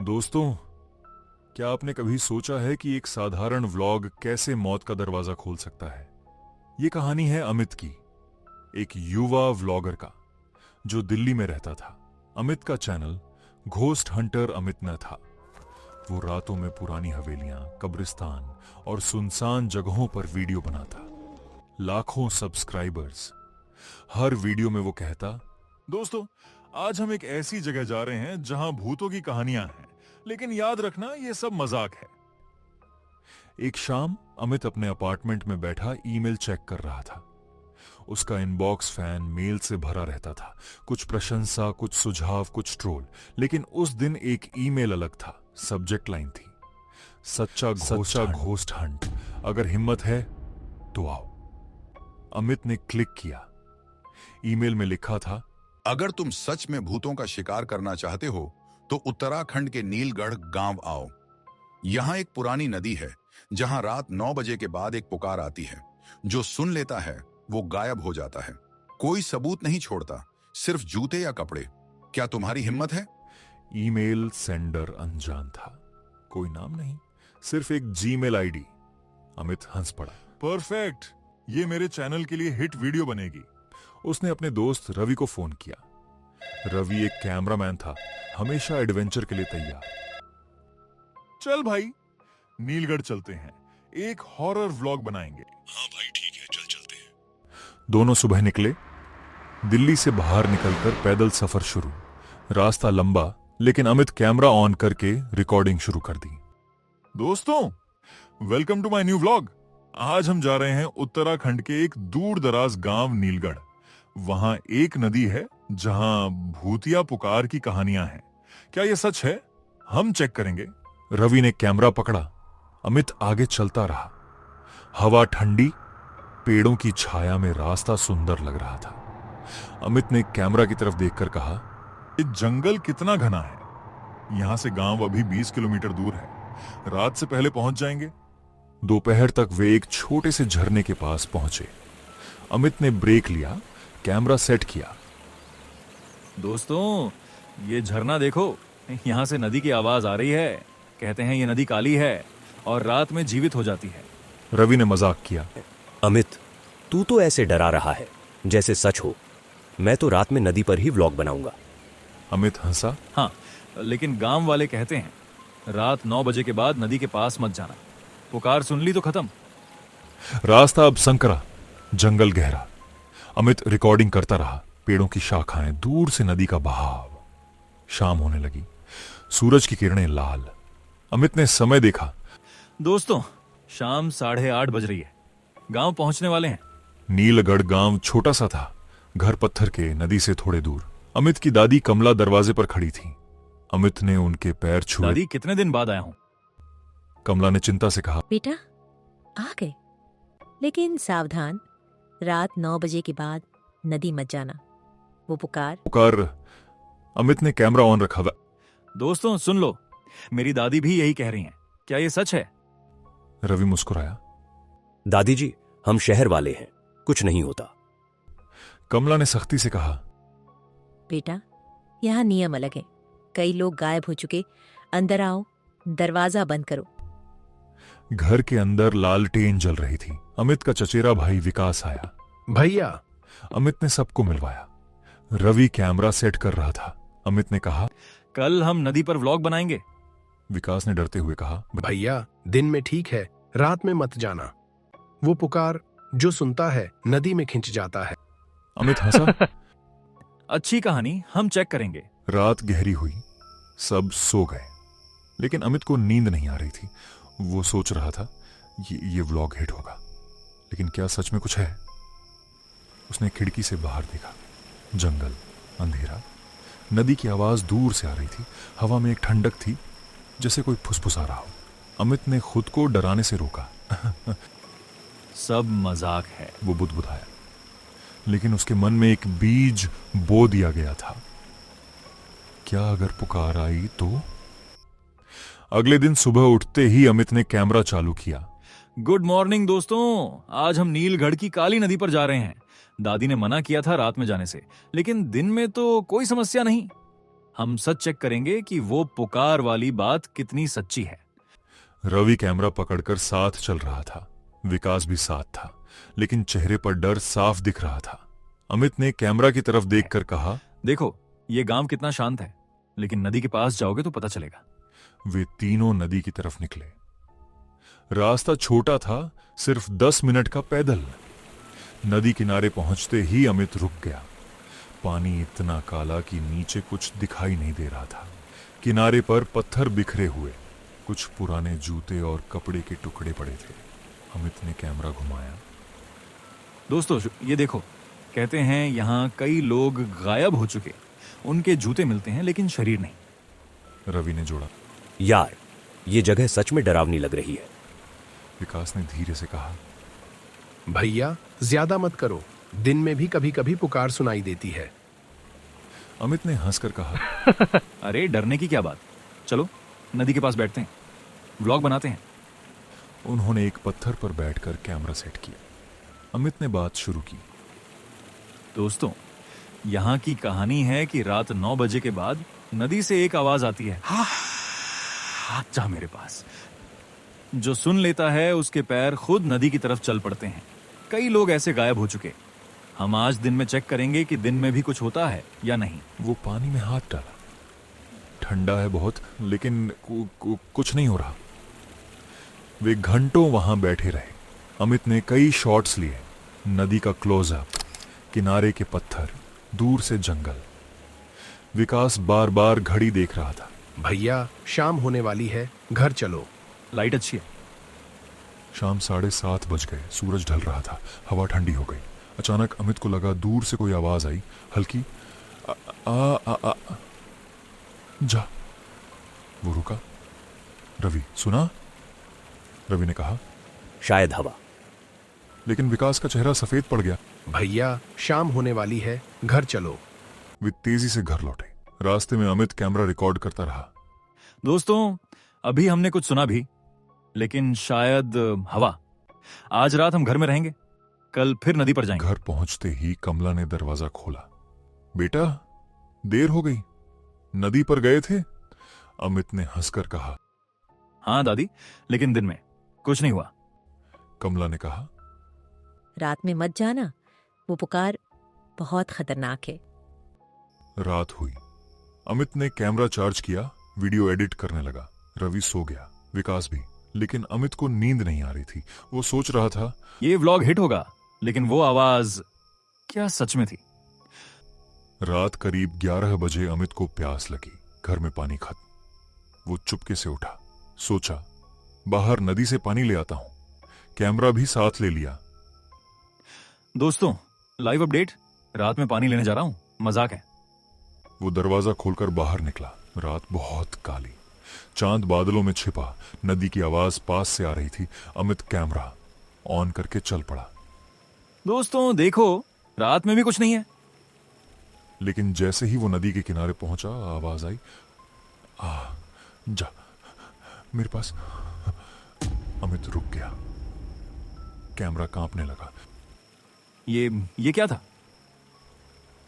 दोस्तों, क्या आपने कभी सोचा है कि एक साधारण व्लॉग कैसे मौत का दरवाजा खोल सकता है? ये कहानी है अमित की, एक युवा व्लॉगर का जो दिल्ली में रहता था। अमित का चैनल घोस्ट हंटर अमित न था। वो रातों में पुरानी हवेलियां, कब्रिस्तान और सुनसान जगहों पर वीडियो बनाता। लाखों सब्सक्राइबर्स। हर वीडियो में वो कहता, दोस्तों आज हम एक ऐसी जगह जा रहे हैं जहां भूतों की कहानियां हैं, लेकिन याद रखना ये सब मजाक है। एक शाम अमित अपने अपार्टमेंट में बैठा ईमेल चेक कर रहा था। उसका इनबॉक्स फैन मेल से भरा रहता था, कुछ प्रशंसा, कुछ सुझाव, कुछ ट्रोल। लेकिन उस दिन एक ईमेल अलग था। सब्जेक्ट लाइन थी, सच्चा घोस्ट हंट। अगर हिम्मत है तो आओ। अमित ने क्लिक किया। ईमेल में लिखा था, अगर तुम सच में भूतों का शिकार करना चाहते हो तो उत्तराखंड के नीलगढ़ गांव आओ। यहाँ एक पुरानी नदी है जहाँ रात 9 बजे के बाद एक पुकार आती है। जो सुन लेता है वो गायब हो जाता है। कोई सबूत नहीं छोड़ता, सिर्फ जूते या कपड़े। क्या तुम्हारी हिम्मत है? ईमेल सेंडर अनजान था, कोई नाम नहीं, सिर्फ एक जीमेल आईडी। अमित हंस पड़ा। परफेक्ट, ये मेरे चैनल के लिए हिट वीडियो बनेगी। उसने अपने दोस्त रवि को फोन किया। रवि एक कैमरामैन था, हमेशा एडवेंचर के लिए तैयार। चल भाई, नीलगढ़ चलते हैं, एक हॉरर व्लॉग बनाएंगे। हाँ भाई ठीक है, चल चलते हैं। दोनों सुबह निकले। दिल्ली से बाहर निकलकर पैदल सफर शुरू। रास्ता लंबा, लेकिन अमित कैमरा ऑन करके रिकॉर्डिंग शुरू कर दी। दोस्तों, welcome to my new vlog. आज हम जा रहे हैं उत्तराखंड के एक दूर दराज गांव नीलगढ़। वहां एक नदी है जहां भूतिया पुकार की कहानियां हैं। क्या यह सच है? हम चेक करेंगे। रवि ने कैमरा पकड़ा। अमित आगे चलता रहा। हवा ठंडी, पेड़ों की छाया में रास्ता सुंदर लग रहा था। अमित ने कैमरा की तरफ देखकर कहा, ये जंगल कितना घना है। यहां से गांव अभी 20 किलोमीटर दूर है। रात से पहले पहुंच जाएंगे। दोपहर तक वे एक छोटे से झरने के पास पहुंचे। अमित ने ब्रेक लिया, कैमरा सेट किया। दोस्तों, ये झरना देखो, यहाँ से नदी की आवाज आ रही है। कहते हैं ये नदी काली है और रात में जीवित हो जाती है। रवि ने मजाक किया। अमित, तू तो ऐसे डरा रहा है जैसे सच हो। मैं तो रात में नदी पर ही व्लॉग बनाऊंगा। अमित हंसा। हाँ, लेकिन गांव वाले कहते हैं रात 9 बजे के बाद नदी के पास मत जाना। पुकार सुन ली तो खत्म। रास्ता अब संकरा, जंगल गहरा। अमित रिकॉर्डिंग करता रहा। पेड़ों की शाखाएं, दूर से नदी का बहाव। शाम होने लगी, सूरज की किरणें लाल। अमित ने समय देखा। दोस्तों, शाम 8:30 बज रही है। गांव पहुंचने वाले हैं। नीलगढ़ गांव छोटा सा था, घर पत्थर के, नदी से थोड़े दूर। अमित की दादी कमला दरवाजे पर खड़ी थी। अमित ने उनके पैर छुए। दादी, कितने दिन बाद आया हूं। कमला ने चिंता से कहा, बेटा आ गए, लेकिन सावधान, रात 9 बजे के बाद नदी मत जाना। वो पुकार। अमित ने कैमरा ऑन रखा। दोस्तों सुन लो, मेरी दादी भी यही कह रही हैं। क्या ये सच है? रवि मुस्कुराया। दादी जी, हम शहर वाले हैं, कुछ नहीं होता। कमला ने सख्ती से कहा, बेटा यहाँ नियम अलग है। कई लोग गायब हो चुके। अंदर आओ, दरवाजा बंद करो। घर के अंदर लालटेन जल रही थी। अमित का चचेरा भाई विकास आया। भैया, अमित ने सबको मिलवाया। रवि कैमरा सेट कर रहा था। अमित ने कहा, कल हम नदी पर व्लॉग बनाएंगे। विकास ने डरते हुए कहा, भैया दिन में ठीक है, रात में मत जाना। वो पुकार जो सुनता है नदी में खिंच जाता है। अमित हंसा। अच्छी कहानी, हम चेक करेंगे। रात गहरी हुई, सब सो गए, लेकिन अमित को नींद नहीं आ रही थी। वो सोच रहा था ये व्लॉग हिट होगा, लेकिन क्या सच में कुछ है? उसने खिड़की से बाहर देखा। जंगल, अंधेरा, नदी की आवाज दूर से आ रही थी। हवा में एक ठंडक थी, जैसे कोई फुसफुसा रहा हो। अमित ने खुद को डराने से रोका। सब मजाक है, वो बुदबुदाया, लेकिन उसके मन में एक बीज बो दिया गया था। क्या अगर पुकार आई तो? अगले दिन सुबह उठते ही अमित ने कैमरा चालू किया। गुड मॉर्निंग दोस्तों, आज हम नीलगढ़ की काली नदी पर जा रहे हैं। दादी ने मना किया था रात में जाने से, लेकिन दिन में तो कोई समस्या नहीं। हम सच चेक करेंगे कि वो पुकार वाली बात कितनी सच्ची है। रवि कैमरा पकड़कर साथ चल रहा था। विकास भी साथ था, लेकिन चेहरे पर डर साफ दिख रहा था। अमित ने कैमरा की तरफ देखकर कहा, देखो ये गांव कितना शांत है, लेकिन नदी के पास जाओगे तो पता चलेगा। वे तीनों नदी की तरफ निकले। रास्ता छोटा था, सिर्फ 10 मिनट का पैदल। नदी किनारे पहुंचते ही अमित रुक गया। पानी इतना काला कि नीचे कुछ दिखाई नहीं दे रहा था। किनारे पर पत्थर बिखरे हुए, कुछ पुराने जूते और कपड़े के टुकड़े पड़े थे। अमित ने कैमरा घुमाया। दोस्तों ये देखो, कहते हैं यहाँ कई लोग गायब हो चुके। उनके जूते मिलते हैं लेकिन शरीर नहीं। रवि ने जोड़ा। यार, ये जगह सच में डरावनी लग रही है। विकास ने धीरे से कहा। भैया ज्यादा मत करो, दिन में भी कभी कभी पुकार सुनाई देती है। अमित ने हंसकर कहा। अरे डरने की क्या बात, चलो नदी के पास बैठते हैं, व्लॉग बनाते हैं। उन्होंने एक पत्थर पर बैठकर कैमरा सेट किया। अमित ने बात शुरू की। दोस्तों, यहाँ की कहानी है कि रात 9 बजे के बाद नदी से एक आवाज आती है, हाथ जा मेरे पास। जो सुन लेता है उसके पैर खुद नदी की तरफ चल पड़ते हैं। कई लोग ऐसे गायब हो चुके। हम आज दिन में चेक करेंगे कि दिन में भी कुछ होता है या नहीं। वो पानी में हाथ डाला। ठंडा है बहुत, लेकिन कुछ नहीं हो रहा। वे घंटों वहां बैठे रहे। अमित ने कई शॉट्स लिए। नदी का क्लोजअप, किनारे के पत्थर, दूर से जंगल। विकास बार बार घड़ी देख रहा था। भैया शाम होने वाली है, घर चलो। लाइट अच्छी है। शाम 7:30 बज गए। सूरज ढल रहा था, हवा ठंडी हो गई। अचानक अमित को लगा दूर से कोई आवाज आई, हल्की आ, आ, आ, आ, जा। वो रुका। रवि, सुना? रवि ने कहा। शायद हवा। लेकिन विकास का चेहरा सफेद पड़ गया। भैया शाम होने वाली है, घर चलो। वे तेजी से घर लौटे। रास्ते में अमित कैमरा रिकॉर्ड करता रहा। दोस्तों, अभी हमने कुछ सुना भी, लेकिन शायद हवा। आज रात हम घर में रहेंगे, कल फिर नदी पर जाएंगे। घर पहुंचते ही कमला ने दरवाजा खोला। बेटा, देर हो गई, नदी पर गए थे? अमित ने हंसकर कहा। हाँ दादी, लेकिन दिन में कुछ नहीं हुआ। कमला ने कहा। रात में मत जाना, वो पुकार बहुत खतरनाक है। रात हुई। अमित ने कैमरा चार्ज किया, वीडियो एडिट करने लगा। रवि सो गया, विकास भी, लेकिन अमित को नींद नहीं आ रही थी। वो सोच रहा था, ये व्लॉग हिट होगा, लेकिन वो आवाज क्या सच में थी? रात करीब 11 बजे अमित को प्यास लगी। घर में पानी खत्म। वो चुपके से उठा। सोचा, बाहर नदी से पानी ले आता हूं। कैमरा भी साथ ले लिया। दोस्तों, लाइव अपडेट, रात में पानी लेने जा रहा हूं, मजाक है। वो दरवाजा खोलकर बाहर निकला। रात बहुत काली, चांद बादलों में छिपा। नदी की आवाज पास से आ रही थी। अमित कैमरा ऑन करके चल पड़ा। दोस्तों देखो, रात में भी कुछ नहीं है। लेकिन जैसे ही वो नदी के किनारे पहुंचा, आवाज आई, जा मेरे पास। अमित रुक गया। कैमरा कांपने लगा। ये क्या था?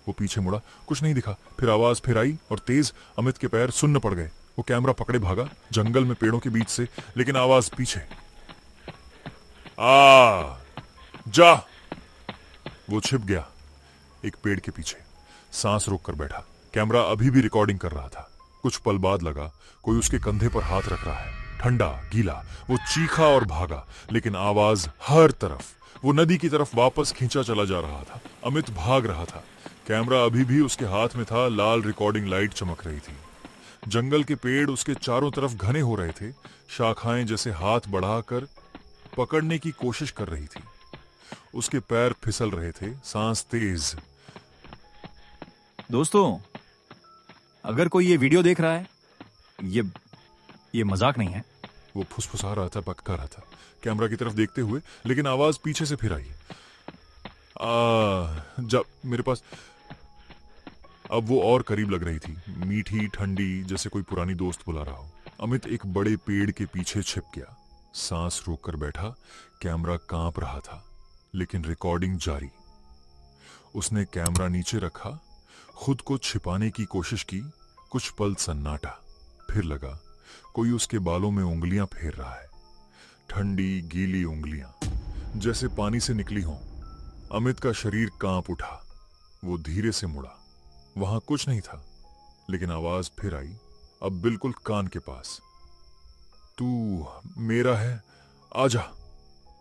वो पीछे मुड़ा, कुछ नहीं दिखा। फिर आवाज फिर आई और तेज। अमित के पैर सुन्न पड़ गए। वो कैमरा पकड़े भागा, जंगल में पेड़ों के बीच से, लेकिन आवाज पीछे। जा। वो छिप गया एक पेड़ के पीछे, सांस रोक कर बैठा। कैमरा अभी भी रिकॉर्डिंग कर रहा था। कुछ पल बाद लगा कोई उसके कंधे पर हाथ रख रहा है, ठंडा गीला। वो चीखा और भागा, लेकिन आवाज हर तरफ। वो नदी की तरफ वापस खींचा चला जा रहा था। अमित भाग रहा था। कैमरा अभी भी उसके हाथ में था। लाल रिकॉर्डिंग लाइट चमक रही थी। जंगल के पेड़ उसके चारों तरफ घने हो रहे थे। शाखाएं जैसे हाथ बढ़ाकर पकड़ने की कोशिश कर रही थी। उसके पैर फिसल रहे थे, सांस तेज। दोस्तों, अगर कोई ये वीडियो देख रहा है, ये मजाक नहीं है। वो फुसफुसा रहा था, बकका रहा था कैमरा की तरफ देखते हुए, लेकिन आवाज पीछे से फिर आई, जब मेरे पास। अब वो और करीब लग रही थी, मीठी ठंडी, जैसे कोई पुरानी दोस्त बुला रहा हो। अमित एक बड़े पेड़ के पीछे छिप गया, सांस रोककर बैठा। कैमरा कांप रहा था, लेकिन रिकॉर्डिंग जारी। उसने कैमरा नीचे रखा, खुद को छिपाने की कोशिश की, कुछ पल सन्नाटा, फिर लगा कोई उसके बालों में उंगलियां फेर रहा है। ठंडी गीली उंगलियां, जैसे पानी से निकली हों। अमित का शरीर कांप उठा। वो धीरे से मुड़ा। वहां कुछ नहीं था, लेकिन आवाज फिर आई, अब बिल्कुल कान के पास। तू मेरा है, आजा।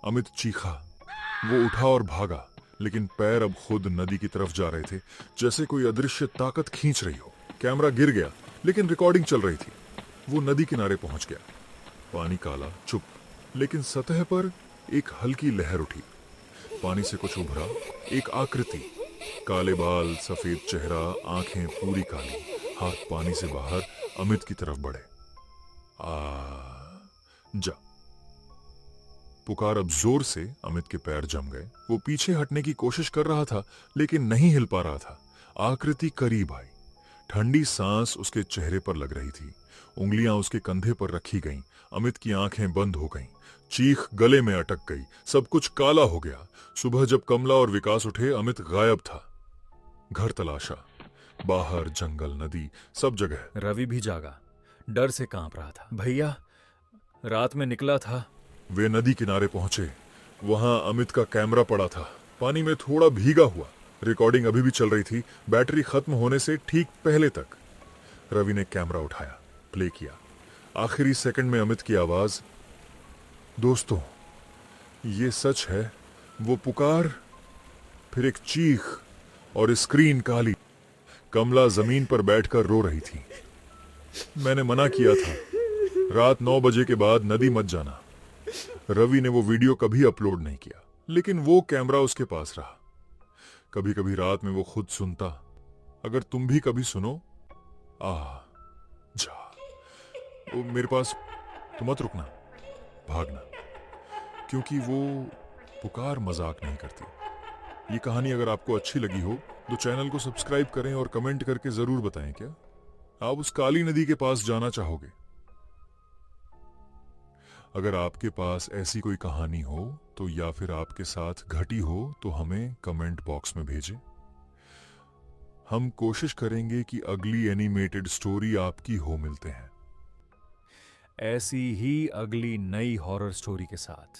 अमित चीखा। वो उठा और भागा, लेकिन पैर अब खुद नदी की तरफ जा रहे थे, जैसे कोई अदृश्य ताकत खींच रही हो। कैमरा गिर गया, लेकिन रिकॉर्डिंग चल रही थी। वो नदी किनारे पहुंच गया। पानी काला, चुप, लेकिन सतह पर एक हल्की लहर उठी। पानी से कुछ उभरा, एक आकृति। काले बाल, सफेद चेहरा, आंखें पूरी काली, हाथ पानी से बाहर अमित की तरफ बढ़े। जा। पुकार अब जोर से अमित के पैर जम गए। वो पीछे हटने की कोशिश कर रहा था, लेकिन नहीं हिल पा रहा था। आकृति करीब आई। ठंडी सांस उसके चेहरे पर लग रही थी। उंगलियां उसके कंधे पर रखी गईं। अमित की आंखें बंद हो गईं। चीख गले में अटक गई। सब कुछ काला हो गया। सुबह जब कमला और विकास उठे, अमित गायब था। घर तलाशा, बाहर जंगल, नदी, सब जगह। रवि भी जागा, डर से कांप रहा था। भैया, रात में निकला था। वे नदी किनारे पहुंचे। वहां अमित का कैमरा पड़ा था, पानी में थोड़ा भीगा हुआ। रिकॉर्डिंग अभी भी चल रही थी, बैटरी खत्म होने से ठीक पहले तक। रवि ने कैमरा उठाया, प्ले किया। आखिरी सेकंड में अमित की आवाज, दोस्तों ये सच है। वो पुकार, फिर एक चीख और स्क्रीन काली। कमला जमीन पर बैठकर रो रही थी। मैंने मना किया था, रात 9 बजे के बाद नदी मत जाना। रवि ने वो वीडियो कभी अपलोड नहीं किया, लेकिन वो कैमरा उसके पास रहा। कभी कभी रात में वो खुद सुनता, अगर तुम भी कभी सुनो, जा। वो मेरे पास, तुम मत रुकना, भागना, क्योंकि वो पुकार मजाक नहीं करती। ये कहानी अगर आपको अच्छी लगी हो तो चैनल को सब्सक्राइब करें और कमेंट करके जरूर बताएं क्या आप उस काली नदी के पास जाना चाहोगे। अगर आपके पास ऐसी कोई कहानी हो तो, या फिर आपके साथ घटी हो, तो हमें कमेंट बॉक्स में भेजें। हम कोशिश करेंगे कि अगली एनिमेटेड स्टोरी आपकी हो। मिलते हैं ऐसी ही अगली नई हॉरर स्टोरी के साथ।